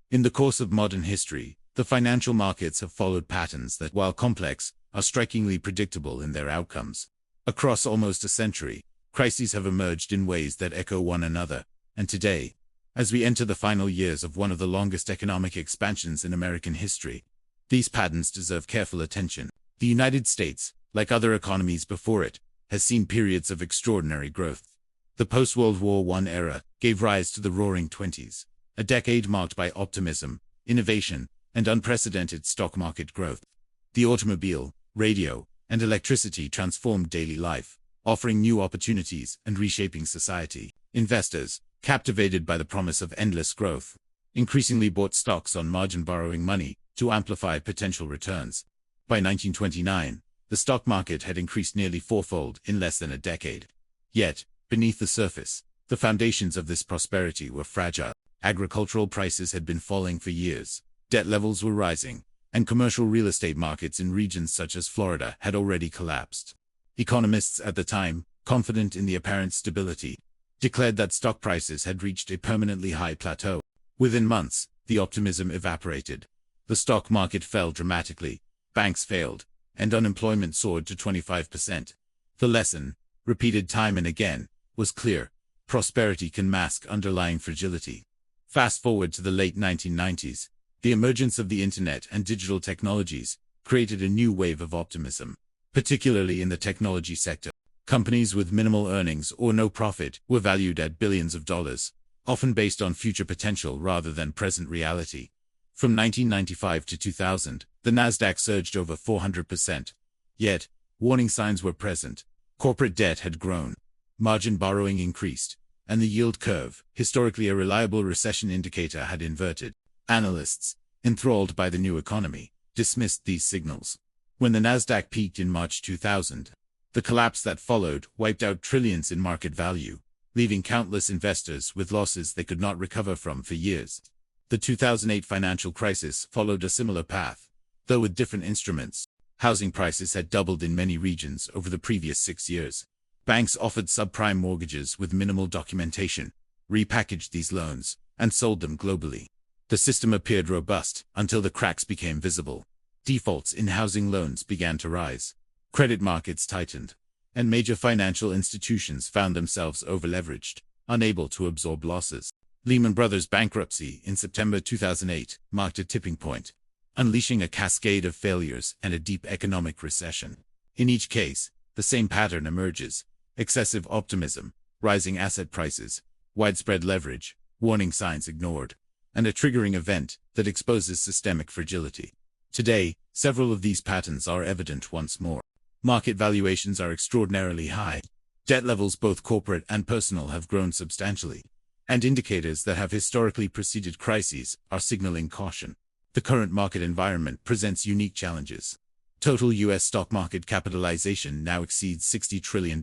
In the course of modern history, the financial markets have followed patterns that, while complex, are strikingly predictable in their outcomes. Across almost a century, crises have emerged in ways that echo one another, and today, as we enter the final years of one of the longest economic expansions in American history, these patterns deserve careful attention. The United States, like other economies before it, has seen periods of extraordinary growth. The post-World War I era gave rise to the Roaring Twenties, a decade marked by optimism, innovation, and unprecedented stock market growth. The automobile, radio, and electricity transformed daily life, offering new opportunities and reshaping society. Investors, captivated by the promise of endless growth, increasingly bought stocks on margin, borrowing money to amplify potential returns. By 1929, the stock market had increased nearly fourfold in less than a decade. Yet, beneath the surface, the foundations of this prosperity were fragile. Agricultural prices had been falling for years, debt levels were rising, and commercial real estate markets in regions such as Florida had already collapsed. Economists at the time, confident in the apparent stability, declared that stock prices had reached a permanently high plateau. Within months, the optimism evaporated. The stock market fell dramatically, banks failed, and unemployment soared to 25%. The lesson, repeated time and again, was clear: prosperity can mask underlying fragility. Fast forward to the late 1990s, the emergence of the internet and digital technologies created a new wave of optimism, particularly in the technology sector. Companies with minimal earnings or no profit were valued at billions of dollars, often based on future potential rather than present reality. From 1995 to 2000, the Nasdaq surged over 400%. Yet, warning signs were present. Corporate debt had grown, margin borrowing increased, and the yield curve, historically a reliable recession indicator, had inverted. Analysts, enthralled by the new economy, dismissed these signals. When the Nasdaq peaked in March 2000, the collapse that followed wiped out trillions in market value, leaving countless investors with losses they could not recover from for years. The 2008 financial crisis followed a similar path, though with different instruments. Housing prices had doubled in many regions over the previous 6 years. Banks offered subprime mortgages with minimal documentation, repackaged these loans, and sold them globally. The system appeared robust until the cracks became visible. Defaults in housing loans began to rise. Credit markets tightened, and major financial institutions found themselves overleveraged, unable to absorb losses. Lehman Brothers' bankruptcy in September 2008 marked a tipping point, unleashing a cascade of failures and a deep economic recession. In each case, the same pattern emerges: excessive optimism, rising asset prices, widespread leverage, warning signs ignored, and a triggering event that exposes systemic fragility. Today, several of these patterns are evident once more. Market valuations are extraordinarily high. Debt levels, both corporate and personal, have grown substantially, and indicators that have historically preceded crises are signaling caution. The current market environment presents unique challenges. Total U.S. stock market capitalization now exceeds $60 trillion,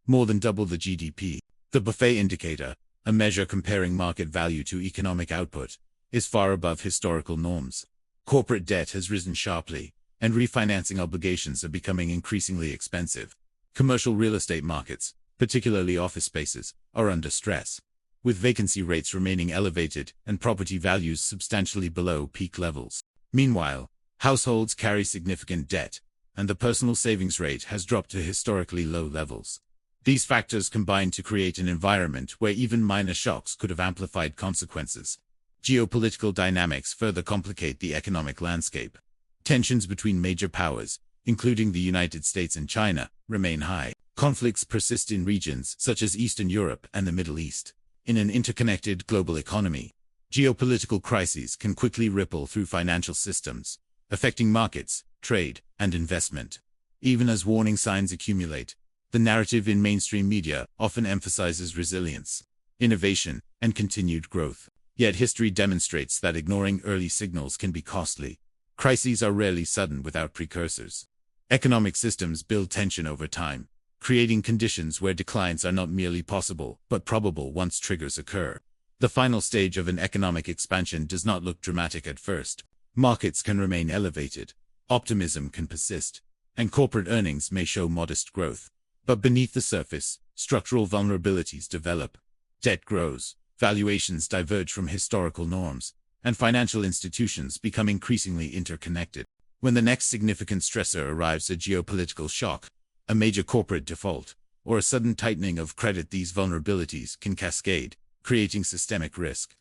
more than double the GDP. The Buffet indicator, a measure comparing market value to economic output, is far above historical norms. Corporate debt has risen sharply, and refinancing obligations are becoming increasingly expensive. Commercial real estate markets, particularly office spaces, are under stress, with vacancy rates remaining elevated and property values substantially below peak levels. Meanwhile, households carry significant debt, and the personal savings rate has dropped to historically low levels. These factors combine to create an environment where even minor shocks could have amplified consequences. Geopolitical dynamics further complicate the economic landscape. Tensions between major powers, including the United States and China, remain high. Conflicts persist in regions such as Eastern Europe and the Middle East. In an interconnected global economy, geopolitical crises can quickly ripple through financial systems, affecting markets, trade, and investment. Even as warning signs accumulate, the narrative in mainstream media often emphasizes resilience, innovation, and continued growth. Yet history demonstrates that ignoring early signals can be costly. Crises are rarely sudden without precursors. Economic systems build tension over time, creating conditions where declines are not merely possible but probable once triggers occur. The final stage of an economic expansion does not look dramatic at first. Markets can remain elevated, optimism can persist, and corporate earnings may show modest growth. But beneath the surface, structural vulnerabilities develop. Debt grows, valuations diverge from historical norms, and financial institutions become increasingly interconnected. When the next significant stressor arrives, a geopolitical shock, a major corporate default, or a sudden tightening of credit, these vulnerabilities can cascade, creating systemic risk.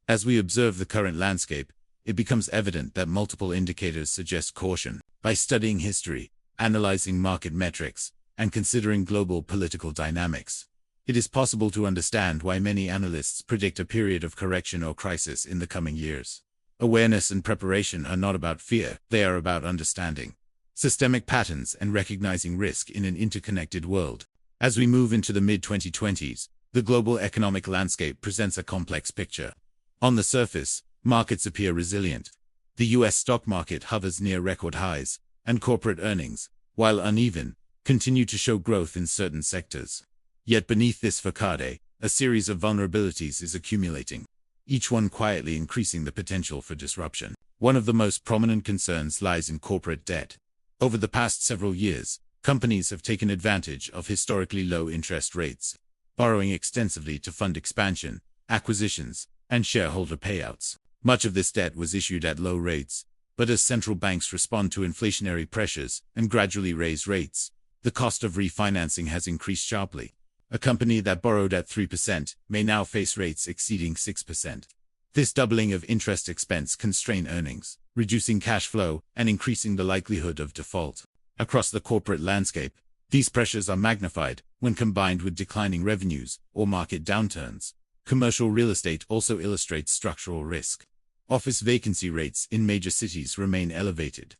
As we observe the current landscape, it becomes evident that multiple indicators suggest caution. By studying history, analyzing market metrics, and considering global political dynamics, it is possible to understand why many analysts predict a period of correction or crisis in the coming years. Awareness and preparation are not about fear, they are about understanding systemic patterns and recognizing risk in an interconnected world. As we move into the mid-2020s, the global economic landscape presents a complex picture. On the surface, markets appear resilient. The US stock market hovers near record highs, and corporate earnings, while uneven, continue to show growth in certain sectors. Yet beneath this facade, a series of vulnerabilities is accumulating, each one quietly increasing the potential for disruption. One of the most prominent concerns lies in corporate debt. Over the past several years, companies have taken advantage of historically low interest rates, borrowing extensively to fund expansion, acquisitions, and shareholder payouts. Much of this debt was issued at low rates, but as central banks respond to inflationary pressures and gradually raise rates, the cost of refinancing has increased sharply. A company that borrowed at 3% may now face rates exceeding 6%. This doubling of interest expense can strain earnings, reducing cash flow and increasing the likelihood of default. Across the corporate landscape, these pressures are magnified when combined with declining revenues or market downturns. Commercial real estate also illustrates structural risk. Office vacancy rates in major cities remain elevated,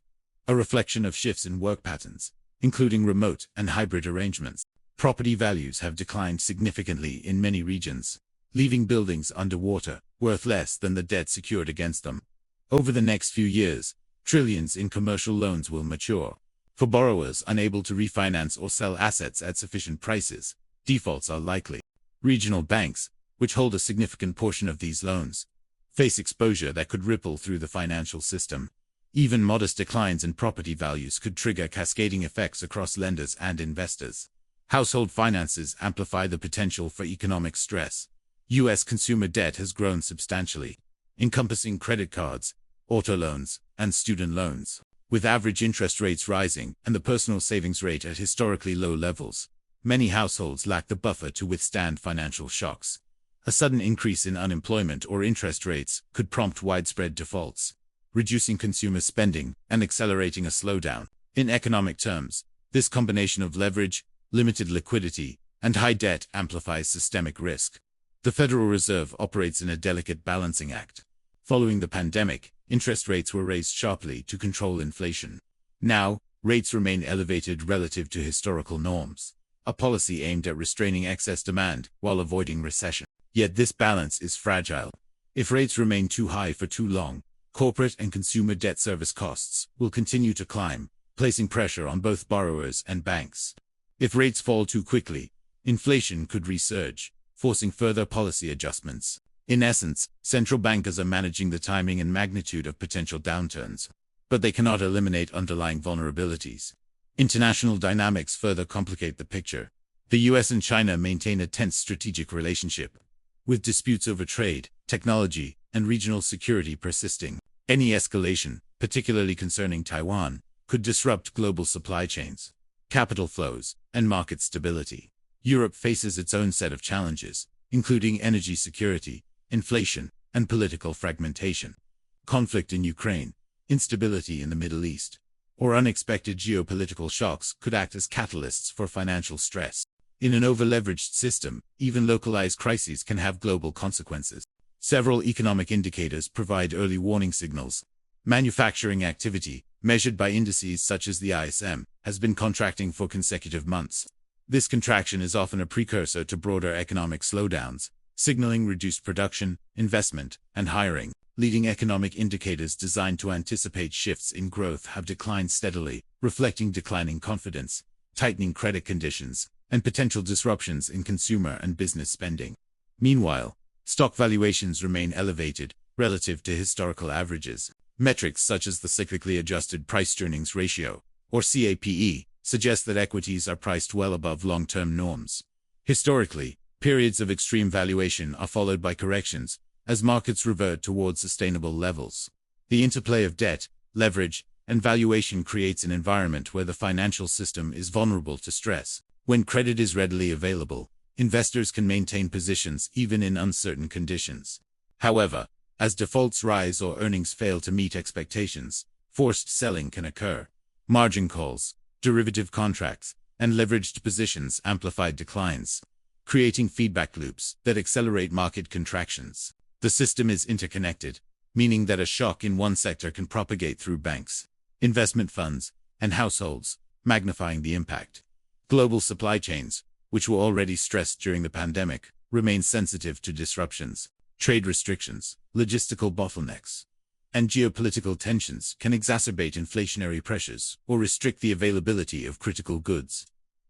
a reflection of shifts in work patterns, including remote and hybrid arrangements. Property values have declined significantly in many regions, leaving buildings underwater, worth less than the debt secured against them. Over the next few years, trillions in commercial loans will mature. For borrowers unable to refinance or sell assets at sufficient prices, defaults are likely. Regional banks, which hold a significant portion of these loans, face exposure that could ripple through the financial system. Even modest declines in property values could trigger cascading effects across lenders and investors. Household finances amplify the potential for economic stress. U.S. consumer debt has grown substantially, encompassing credit cards, auto loans, and student loans. With average interest rates rising and the personal savings rate at historically low levels, many households lack the buffer to withstand financial shocks. A sudden increase in unemployment or interest rates could prompt widespread defaults, reducing consumer spending and accelerating a slowdown. In economic terms, this combination of leverage, limited liquidity, and high debt amplifies systemic risk. The Federal Reserve operates in a delicate balancing act. Following the pandemic, interest rates were raised sharply to control inflation. Now, rates remain elevated relative to historical norms, a policy aimed at restraining excess demand while avoiding recession. Yet this balance is fragile. If rates remain too high for too long, corporate and consumer debt service costs will continue to climb, placing pressure on both borrowers and banks. If rates fall too quickly, inflation could resurge, forcing further policy adjustments. In essence, central bankers are managing the timing and magnitude of potential downturns, but they cannot eliminate underlying vulnerabilities. International dynamics further complicate the picture. The US and China maintain a tense strategic relationship, with disputes over trade, technology, and regional security persisting. Any escalation, particularly concerning Taiwan, could disrupt global supply chains, capital flows, and market stability. Europe faces its own set of challenges, including energy security, inflation, and political fragmentation. Conflict in Ukraine, instability in the Middle East, or unexpected geopolitical shocks could act as catalysts for financial stress. In an over-leveraged system, even localized crises can have global consequences. Several economic indicators provide early warning signals. Manufacturing activity, measured by indices such as the ISM, has been contracting for consecutive months. This contraction is often a precursor to broader economic slowdowns, signaling reduced production, investment, and hiring. Leading economic indicators designed to anticipate shifts in growth have declined steadily, reflecting declining confidence, tightening credit conditions, and potential disruptions in consumer and business spending. Meanwhile, stock valuations remain elevated relative to historical averages. Metrics such as the cyclically adjusted price-to-earnings ratio, or CAPE, suggest that equities are priced well above long-term norms. Historically, periods of extreme valuation are followed by corrections, as markets revert towards sustainable levels. The interplay of debt, leverage, and valuation creates an environment where the financial system is vulnerable to stress. When credit is readily available, investors can maintain positions even in uncertain conditions. However, as defaults rise or earnings fail to meet expectations, forced selling can occur. Margin calls, derivative contracts, and leveraged positions amplify declines, creating feedback loops that accelerate market contractions. The system is interconnected, meaning that a shock in one sector can propagate through banks, investment funds, and households, magnifying the impact. Global supply chains, which were already stressed during the pandemic, remain sensitive to disruptions. Trade restrictions, logistical bottlenecks, and geopolitical tensions can exacerbate inflationary pressures or restrict the availability of critical goods.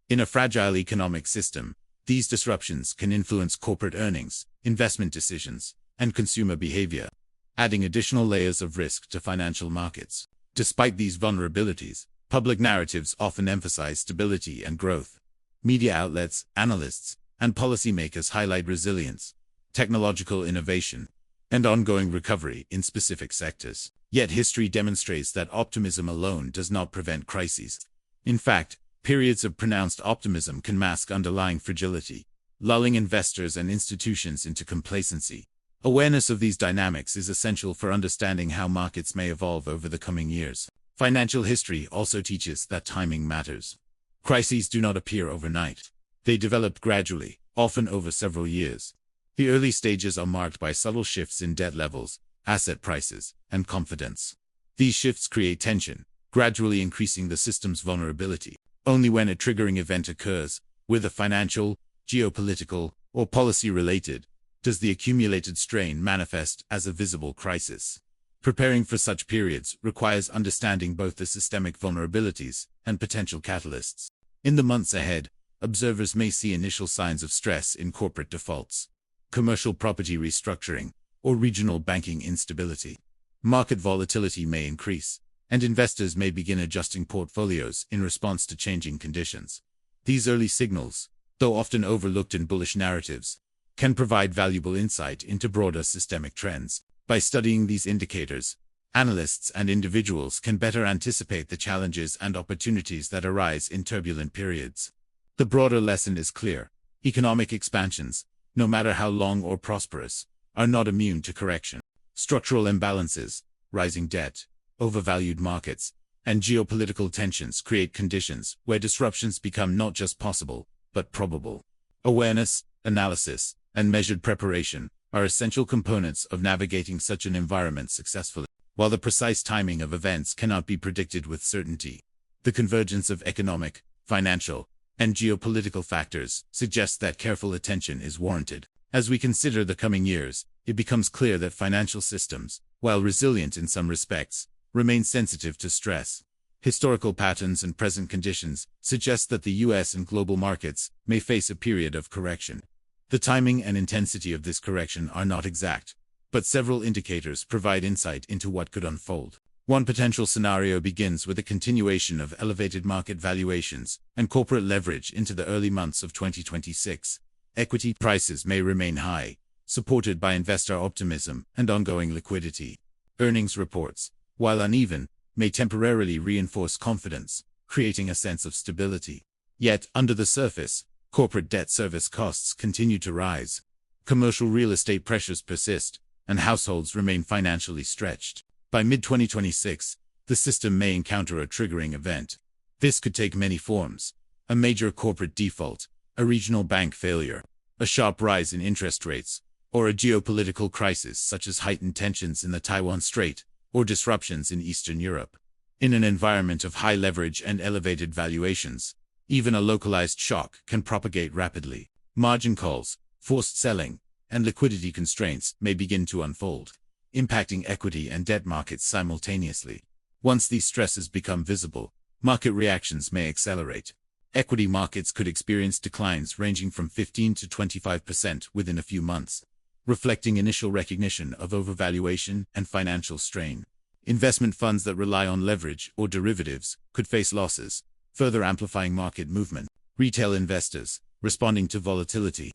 In a fragile economic system, these disruptions can influence corporate earnings, investment decisions, and consumer behavior, adding additional layers of risk to financial markets. Despite these vulnerabilities, public narratives often emphasize stability and growth. Media outlets, analysts, and policymakers highlight resilience, technological innovation, and ongoing recovery in specific sectors. Yet history demonstrates that optimism alone does not prevent crises. In fact, periods of pronounced optimism can mask underlying fragility, lulling investors and institutions into complacency. Awareness of these dynamics is essential for understanding how markets may evolve over the coming years. Financial history also teaches that timing matters. Crises do not appear overnight. They develop gradually, often over several years. The early stages are marked by subtle shifts in debt levels, asset prices, and confidence. These shifts create tension, gradually increasing the system's vulnerability. Only when a triggering event occurs, whether financial, geopolitical, or policy-related, does the accumulated strain manifest as a visible crisis. Preparing for such periods requires understanding both the systemic vulnerabilities and potential catalysts. In the months ahead, observers may see initial signs of stress in corporate defaults, commercial property restructuring, or regional banking instability. Market volatility may increase, and investors may begin adjusting portfolios in response to changing conditions. These early signals, though often overlooked in bullish narratives, can provide valuable insight into broader systemic trends. By studying these indicators, analysts and individuals can better anticipate the challenges and opportunities that arise in turbulent periods. The broader lesson is clear. Economic expansions, no matter how long or prosperous, are not immune to correction. Structural imbalances, rising debt, overvalued markets, and geopolitical tensions create conditions where disruptions become not just possible, but probable. Awareness, analysis, and measured preparation are essential components of navigating such an environment successfully. While the precise timing of events cannot be predicted with certainty, the convergence of economic, financial, and geopolitical factors suggests that careful attention is warranted. As we consider the coming years, it becomes clear that financial systems, while resilient in some respects, remain sensitive to stress. Historical patterns and present conditions suggest that the U.S. and global markets may face a period of correction. The timing and intensity of this correction are not exact, but several indicators provide insight into what could unfold. One potential scenario begins with a continuation of elevated market valuations and corporate leverage into the early months of 2026. Equity prices may remain high, supported by investor optimism and ongoing liquidity. Earnings reports, while uneven, may temporarily reinforce confidence, creating a sense of stability. Yet, under the surface, corporate debt service costs continue to rise. Commercial real estate pressures persist, and households remain financially stretched. By mid-2026, the system may encounter a triggering event. This could take many forms: a major corporate default, a regional bank failure, a sharp rise in interest rates, or a geopolitical crisis such as heightened tensions in the Taiwan Strait or disruptions in Eastern Europe. In an environment of high leverage and elevated valuations, even a localized shock can propagate rapidly. Margin calls, forced selling, and liquidity constraints may begin to unfold, impacting equity and debt markets simultaneously. Once these stresses become visible, market reactions may accelerate. Equity markets could experience declines ranging from 15 to 25% within a few months, reflecting initial recognition of overvaluation and financial strain. Investment funds that rely on leverage or derivatives could face losses, further amplifying market movement. Retail investors, responding to volatility,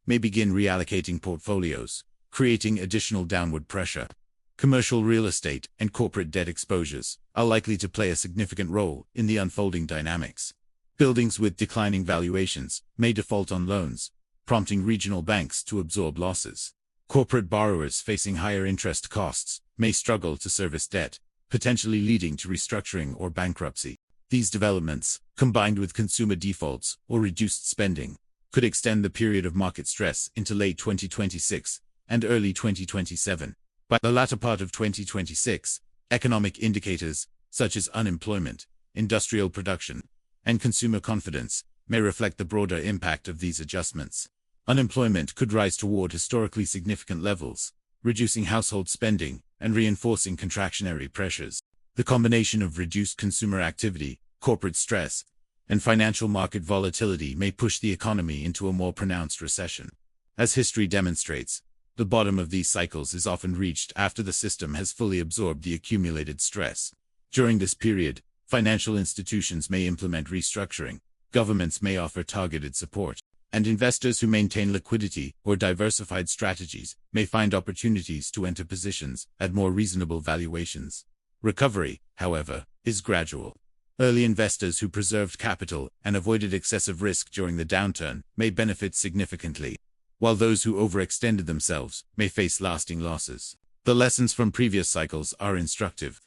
may begin reallocating portfolios, creating additional downward pressure. Commercial real estate and corporate debt exposures are likely to play a significant role in the unfolding dynamics. Buildings with declining valuations may default on loans, prompting regional banks to absorb losses. Corporate borrowers facing higher interest costs may struggle to service debt, potentially leading to restructuring or bankruptcy. These developments, combined with consumer defaults or reduced spending, could extend the period of market stress into late 2026 and early 2027. By the latter part of 2026, economic indicators such as unemployment, industrial production, and consumer confidence may reflect the broader impact of these adjustments. Unemployment could rise toward historically significant levels, reducing household spending and reinforcing contractionary pressures. The combination of reduced consumer activity, corporate stress, and financial market volatility may push the economy into a more pronounced recession. As history demonstrates, the bottom of these cycles is often reached after the system has fully absorbed the accumulated stress. During this period, financial institutions may implement restructuring, governments may offer targeted support, and investors who maintain liquidity or diversified strategies may find opportunities to enter positions at more reasonable valuations. Recovery, however, is gradual. Early investors who preserved capital and avoided excessive risk during the downturn may benefit significantly, while those who overextended themselves may face lasting losses. The lessons from previous cycles are instructive.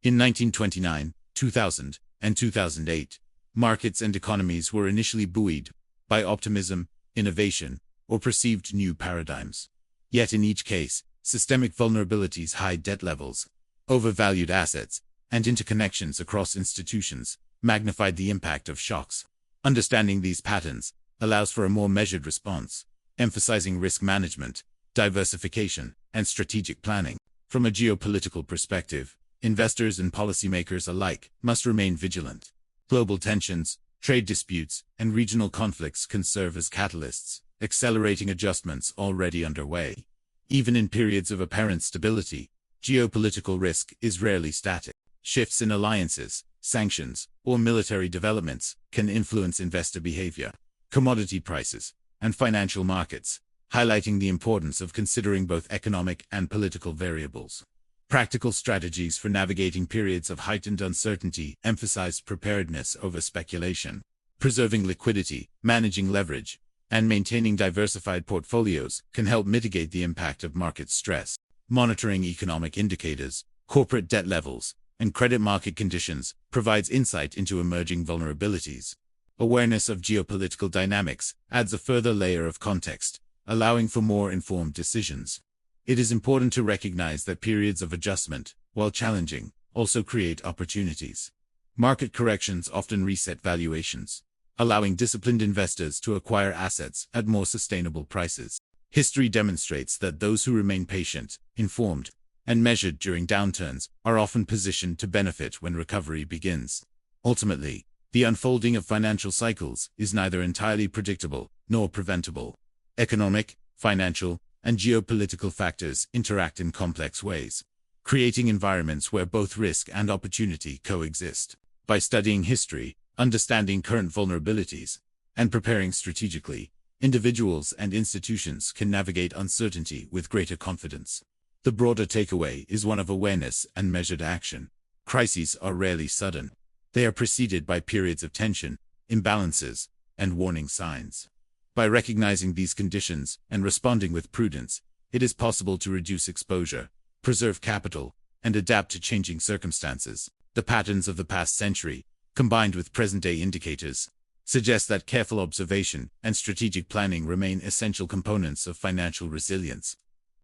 In 1929, 2000, and 2008, markets and economies were initially buoyed by optimism, innovation, or perceived new paradigms. Yet in each case, systemic vulnerabilities, high debt levels, overvalued assets, and interconnections across institutions magnified the impact of shocks. Understanding these patterns allows for a more measured response, emphasizing risk management, diversification, and strategic planning. From a geopolitical perspective, investors and policymakers alike must remain vigilant. Global tensions, trade disputes, and regional conflicts can serve as catalysts, accelerating adjustments already underway. Even in periods of apparent stability, geopolitical risk is rarely static. Shifts in alliances, sanctions, or military developments can influence investor behavior, commodity prices, and financial markets, highlighting the importance of considering both economic and political variables. Practical strategies for navigating periods of heightened uncertainty emphasize preparedness over speculation. Preserving liquidity, managing leverage, and maintaining diversified portfolios can help mitigate the impact of market stress. Monitoring economic indicators, corporate debt levels, and credit market conditions provides insight into emerging vulnerabilities. Awareness of geopolitical dynamics adds a further layer of context, allowing for more informed decisions. It is important to recognize that periods of adjustment, while challenging, also create opportunities. Market corrections often reset valuations, allowing disciplined investors to acquire assets at more sustainable prices. History demonstrates that those who remain patient, informed, and measured during downturns are often positioned to benefit when recovery begins. Ultimately, the unfolding of financial cycles is neither entirely predictable nor preventable. Economic, financial, and geopolitical factors interact in complex ways, creating environments where both risk and opportunity coexist. By studying history, understanding current vulnerabilities, and preparing strategically, individuals and institutions can navigate uncertainty with greater confidence. The broader takeaway is one of awareness and measured action. Crises are rarely sudden. They are preceded by periods of tension, imbalances, and warning signs. By recognizing these conditions and responding with prudence, it is possible to reduce exposure, preserve capital, and adapt to changing circumstances. The patterns of the past century, combined with present-day indicators, suggest that careful observation and strategic planning remain essential components of financial resilience.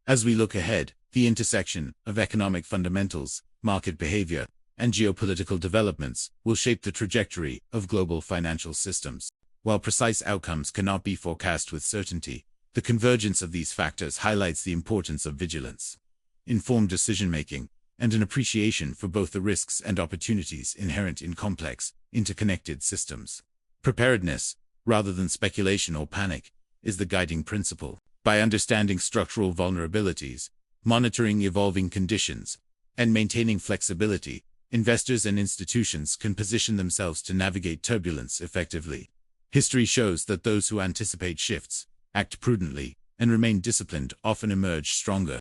As we look ahead, the intersection of economic fundamentals, market behavior, and geopolitical developments will shape the trajectory of global financial systems. While precise outcomes cannot be forecast with certainty, the convergence of these factors highlights the importance of vigilance, informed decision-making, and an appreciation for both the risks and opportunities inherent in complex, interconnected systems. Preparedness, rather than speculation or panic, is the guiding principle. By understanding structural vulnerabilities, monitoring evolving conditions, and maintaining flexibility, investors and institutions can position themselves to navigate turbulence effectively. History shows that those who anticipate shifts, act prudently, and remain disciplined often emerge stronger,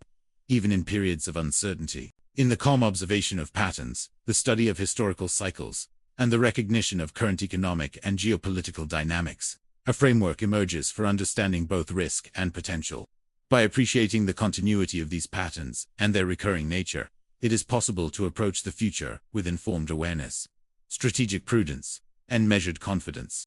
even in periods of uncertainty. In the calm observation of patterns, the study of historical cycles, and the recognition of current economic and geopolitical dynamics, a framework emerges for understanding both risk and potential. By appreciating the continuity of these patterns and their recurring nature, it is possible to approach the future with informed awareness, strategic prudence, and measured confidence.